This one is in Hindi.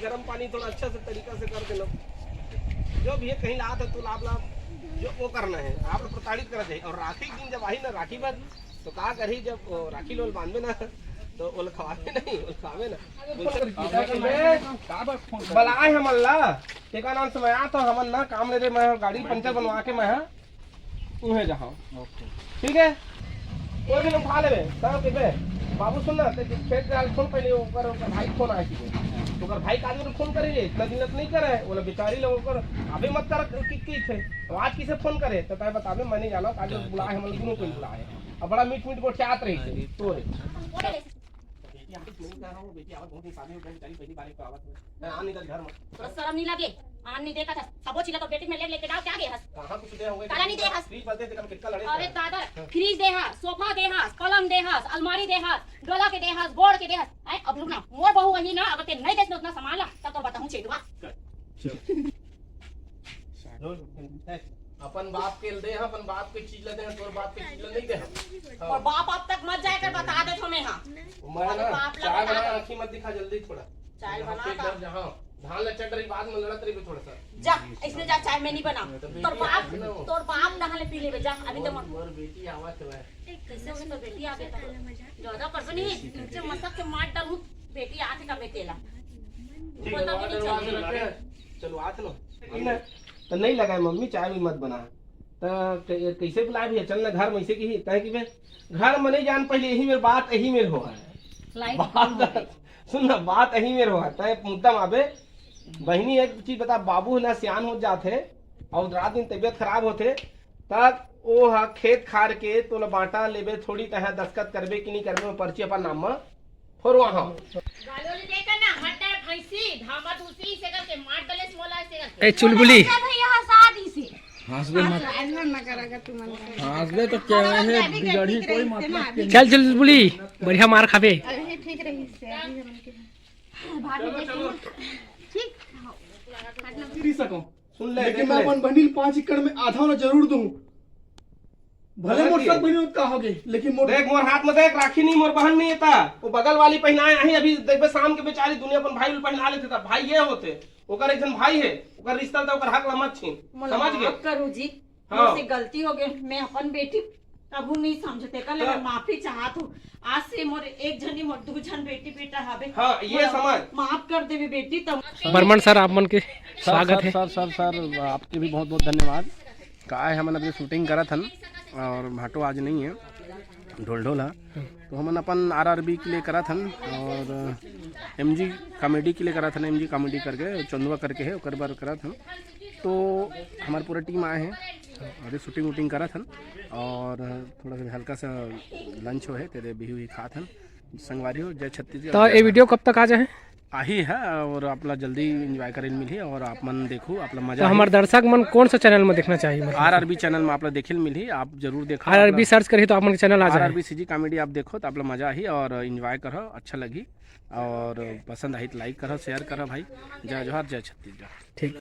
गर्म पानी थोड़ा अच्छा से तरीका से कर देना, जो भी है कहीं ला तो लाभ जो वो करना है आप लोग प्रताड़ित करना चाहिए। और राखी दिन जब आई ना राखी बंध तो कहा करी जब राखी लोल बांधे ना तो वो खवावे नहीं वो खावे ना बलाए हम अल्लाह टेका नाम से मैं आ तो हमन ना काम ले रहे मैं गाड़ी पंचर बनवा के मैं उहे जहाँ ठीक है कोई भी लोग खा ले सब के बाबू सुन ना पेट डाल फोन पहले ऊपर भाई फोन आए थी तो अगर भाई काजू फोन करे इतना दिन नहीं करे बोला बेचारी लोगों को अभी मत कर की थे तो आज किसे फोन करे तो तय बतावे मैं नहीं जाना काजू बुलाए हम दोनों को बुलाए और बड़ा मीट मीट को चाहत रही थी तो शर्म नहीं लगे आन नहीं देखा था सबो चिल्ला तो बेटी में लेके जाओ क्या गए कहां कुछ दे होंगे ताला नहीं देखा फ्रीज बदले ते कम कितना लड़े अरे दादा फ्रीज दे हां सोफा दे हां पलंग दे हां अलमारी दे हां डोला के दे हां बोर्ड के दे हां आई अब लोग ना मोर बहू वही ना अगर ते नहीं देस उतना सामान ला तब तो बताऊं छेदवा अपन बाप के दे अपन बाप के चीज ले दे तोर बाप के चीज नहीं दे और बाप अब तक मत जाए कर बता दे तुम्हें हां मैं ना चाय बना आंखी मत दिखा जल्दी थोड़ा चाय बना का जहां धान ल चट रही बाद में लड़त रही थोड़ा सा जा इसने जा चाय मैं नहीं बना तोर बाप नहा ले पी ले जा अभी तो मोर बेटी आवत है कैसे होगे तो बेटी आ गई ज्यादा कर नहीं नीचे मसक के मार डालूं बेटी आके का बेटेला चलो आज लो तो नहीं लगाए मम्मी चाय भी मत बना तो कैसे बुलाए भी चल ना घर में ऐसे की तय कि घर में नहीं जान पहले यही मेरी बात यही मेरे हो है सुन ना बात यही मेरे हो है तय मुद्दम आबे बहनी एक चीज बता बाबू ना सियान हो जाते और रात दिन तबियत खराब होते तब वो हा खेत खार के तो बांटा लेबे थोड़ी तह दस्खत करबे कि नहीं करबे पर्ची अपन नाम में फोर वहां ए चुलबुली हंसबे मत हंसबे तो क्या है बिगड़ी कोई मतलब चल चुलबुली बढ़िया मार खाबे ठीक रही से सुन ले लेकिन मैं अपन बंडल 5 एकड़ में आधा ना जरूर दूं भले मोर सब बनी का होगे लेकिन मोर देख मोर हाथ में देख राखी नहीं मोर बहन नहीं था वो बगल वाली पहनाए आई अभी देखबे शाम के बेचारी दुनिया अपन भाई पहना लेते था भाई ये होते ओकर एक जन भाई है ओकर रिश्ता था ओकर हक मत छीन समझ गए करू जी हाँ। मुझसे गलती हो गई मैं अपन बेटी अब नहीं समझते कल मैं माफी चाहत हूँ आज से मोर एक जनी मोर दो जन बेटी बेटा हवे हाँ ये समझ माफ कर देवी बेटी तब बर्मन सर आप मन के स्वागत है सर आपके भी बहुत बहुत धन्यवाद का है हमन अभी शूटिंग करा था और भाटो आज नहीं है ढोल है तो हमन अपन RRB के लिए करा था और MG कॉमेडी के लिए करा था MG कॉमेडी करके चंदुआ करके है ओकर बार करा था तो हमारे पूरा टीम आए हैं अरे शूटिंग वूटिंग करा था और थोड़ा सा हल्का सा लंच हो है तेरे भी हुई खा था संगवारी हो जय छत्तीसगढ़ तो ये वीडियो कब तक आ जाए आही है और अपना जल्दी एंजॉय करे मिली और आप मन देखो अपना तो मजा हमारे दर्शक मन कौन सा चैनल में देखना चाहिए RRB चैनल में आप देखे मिली आप जरूर देखो RRB सर्च करी तो आप मन चैनल आ जाए RRB CG कॉमेडी आप देखो तो आप मजा ही और एंजॉय करो अच्छा लगी और पसंद आई तो लाइक करो शेयर करो भाई जय जोहार जय छत्तीसगढ़ ठीक।